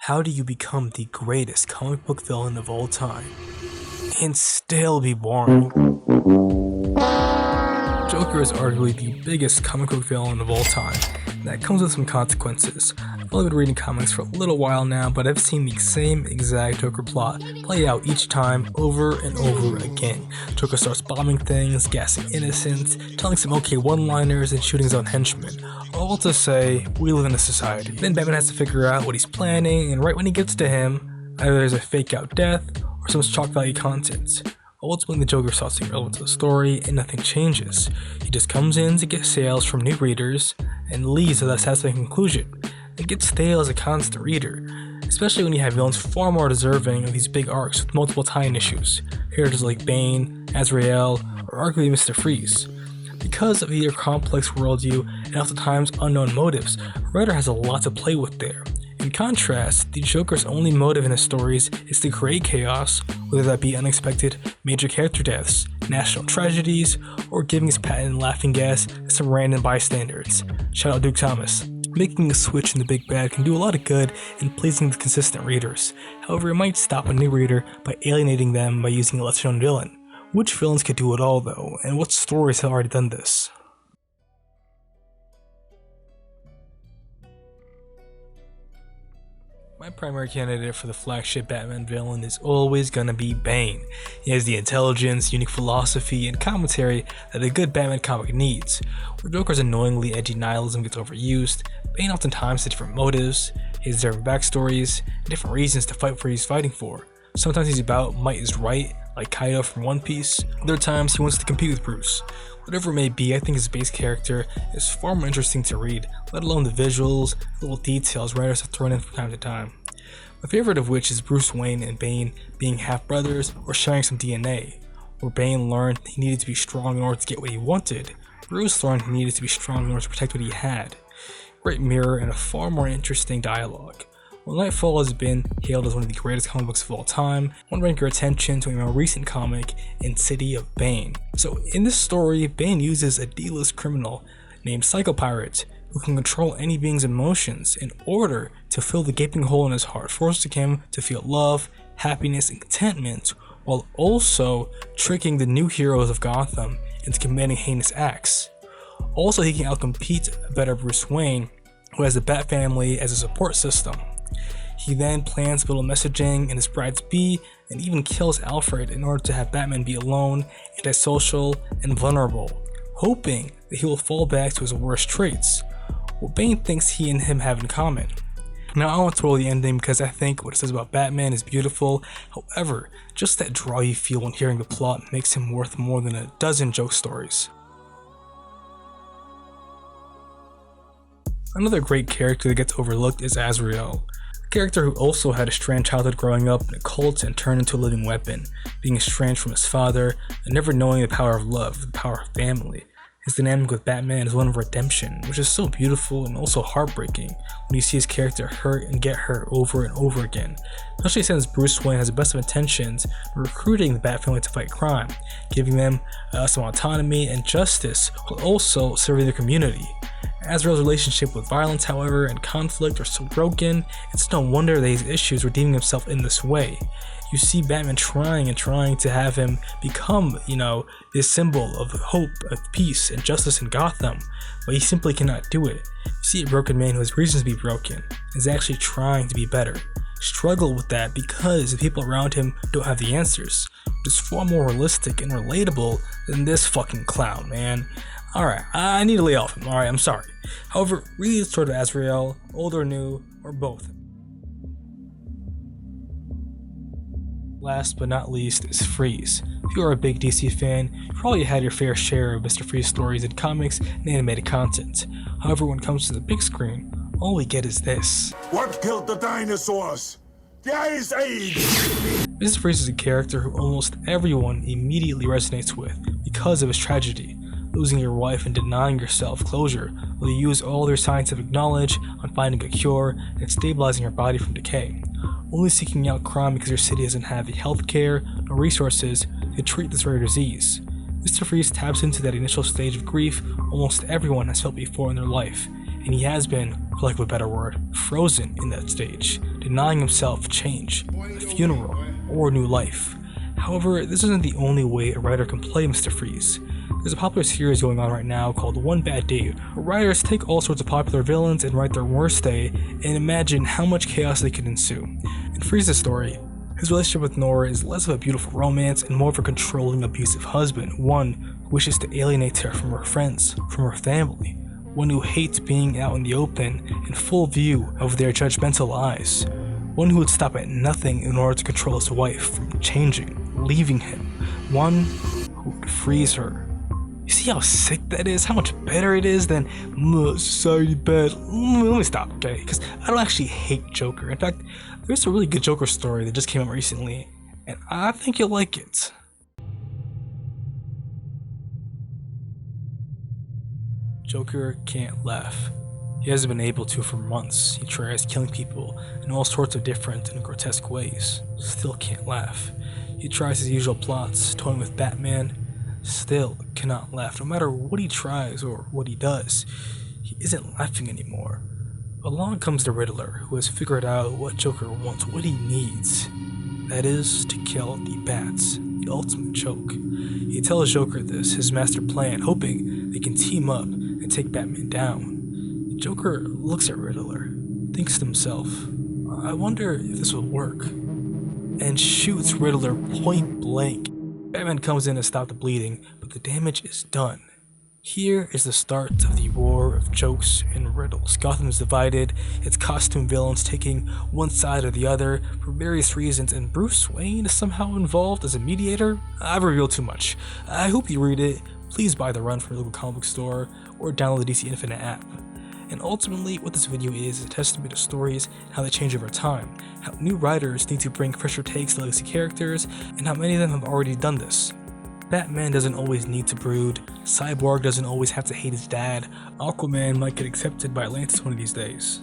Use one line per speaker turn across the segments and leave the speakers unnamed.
How do you become the greatest comic book villain of all time and still be boring? Joker is arguably the biggest comic book villain of all time. That comes with some consequences. I've only been reading comics for a little while now, but I've seen the same exact Joker plot play out each time over and over again. Joker starts bombing things, gassing innocents, telling some okay one-liners, and shooting his own henchmen. All to say, we live in a society. Then Batman has to figure out what he's planning, and right when he gets to him, either there's a fake out death or some shock value content. Ultimately, the Joker stops being relevant to the story and nothing changes. He just comes in to get sales from new readers and leaves with a satisfying conclusion. It gets stale as a constant reader, especially when you have villains far more deserving of these big arcs with multiple tie-in issues. Characters like Bane, Azrael, or arguably Mr.Freeze. Because of their complex worldview and oftentimes unknown motives, a writer has a lot to play with there. In contrast, the Joker's only motive in his stories is to create chaos, whether that be unexpected major character deaths, national tragedies, or giving his patent laughing gas to some random bystanders. Shout out Duke Thomas. Making a switch in the big bad can do a lot of good in pleasing the consistent readers. However, it might stop a new reader by alienating them by using a lesser known villain. Which villains could do it all though, and what stories have already done this? My primary candidate for the flagship Batman villain is always gonna be Bane. He has the intelligence, unique philosophy, and commentary that a good Batman comic needs. Where Joker's annoyingly edgy nihilism gets overused, Bane oftentimes has different motives, he has different backstories, and different reasons to fight for what he's fighting for. Sometimes he's about might is right, like Kaido from One Piece. Other times he wants to compete with Bruce. Whatever it may be, I think his base character is far more interesting to read, let alone the visuals, little details writers have thrown in from time to time. My favorite of which is Bruce Wayne and Bane being half-brothers or sharing some DNA. Where Bane learned he needed to be strong in order to get what he wanted, Bruce learned he needed to be strong in order to protect what he had. Great mirror and a far more interesting dialogue. While Nightfall has been hailed as one of the greatest comic books of all time, I want to bring your attention to a more recent comic in City of Bane. So in this story, Bane uses a D-list criminal named Psychopirate who can control any being's emotions in order to fill the gaping hole in his heart, forcing him to feel love, happiness, and contentment, while also tricking the new heroes of Gotham into committing heinous acts. Also, he can outcompete a better Bruce Wayne, who has the Bat family as a support system. He then plans little messaging in his bride's bee and even kills Alfred in order to have Batman be alone, antisocial, and vulnerable, hoping that he will fall back to his worst traits, what Bane thinks he and him have in common. Now I won't spoil the ending because I think what it says about Batman is beautiful, however, just that draw you feel when hearing the plot makes him worth more than a dozen joke stories. Another great character that gets overlooked is Azrael. A character who also had a strange childhood growing up in a cult and turned into a living weapon, being estranged from his father and never knowing the power of love, the power of family. His dynamic with Batman is one of redemption, which is so beautiful and also heartbreaking when you see his character hurt and get hurt over and over again, especially since Bruce Wayne has the best of intentions in recruiting the Bat family to fight crime, giving them some autonomy and justice while also serving their community. Azrael's relationship with violence, however, and conflict are so broken, it's no wonder that he has issues redeeming himself in this way. You see Batman trying to have him become, this symbol of hope, of peace, and justice in Gotham, but he simply cannot do it. You see a broken man who has reasons to be broken, is actually trying to be better. Struggle with that because the people around him don't have the answers. It's far more realistic and relatable than this fucking clown, man. Alright, I need to lay off him, alright, I'm sorry. However, read the story of Azrael, old or new, or both. Last but not least is Freeze. If you are a big DC fan, you probably had your fair share of Mr. Freeze stories in comics and animated content. However, when it comes to the big screen, all we get is this.
What killed the dinosaurs? The Ice Age!
Mr. Freeze is a character who almost everyone immediately resonates with because of his tragedy. Losing your wife and denying yourself closure while you use all your scientific knowledge on finding a cure and stabilizing your body from decay. Only seeking out crime because your city doesn't have the healthcare or resources to treat this rare disease. Mr. Freeze taps into that initial stage of grief almost everyone has felt before in their life, and he has been, for lack of a better word, frozen in that stage, denying himself change, a funeral, or a new life. However, this isn't the only way a writer can play Mr. Freeze. There's a popular series going on right now called One Bad Day, where writers take all sorts of popular villains and write their worst day and imagine how much chaos they could ensue. In Freeze's story, his relationship with Nora is less of a beautiful romance and more of a controlling, abusive husband, one who wishes to alienate her from her friends, from her family, one who hates being out in the open in full view of their judgmental eyes, one who would stop at nothing in order to control his wife from changing, leaving him, one who would freeze her. You see how sick that is? How much better it is than society bad. Let me stop, okay? Because I don't actually hate Joker. In fact, there's a really good Joker story that just came out recently, and I think you'll like it. Joker can't laugh. He hasn't been able to for months. He tries killing people in all sorts of different and grotesque ways. Still can't laugh. He tries his usual plots, toying with Batman. Still cannot laugh. No matter what he tries or what he does, he isn't laughing anymore. Along comes the Riddler, who has figured out what Joker wants, what he needs. That is to kill the bats, the ultimate joke. He tells Joker this, his master plan, hoping they can team up and take Batman down. Joker looks at Riddler, thinks to himself, I wonder if this will work, and shoots Riddler point blank. Batman comes in to stop the bleeding, but the damage is done. Here is the start of the war of jokes and riddles. Gotham is divided, its costume villains taking one side or the other for various reasons, and Bruce Wayne is somehow involved as a mediator? I've revealed too much. I hope you read it. Please buy the run from your local comic book store or download the DC Infinite app. And ultimately, what this video is a testament to stories and how they change over time, how new writers need to bring fresher takes to legacy characters, and how many of them have already done this. Batman doesn't always need to brood, Cyborg doesn't always have to hate his dad, Aquaman might get accepted by Atlantis one of these days.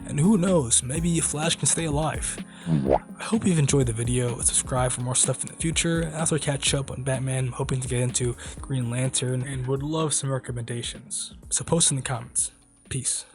And who knows, maybe Flash can stay alive. I hope you've enjoyed the video and subscribe for more stuff in the future. After I catch up on Batman, I'm hoping to get into Green Lantern and would love some recommendations. So post in the comments. Peace.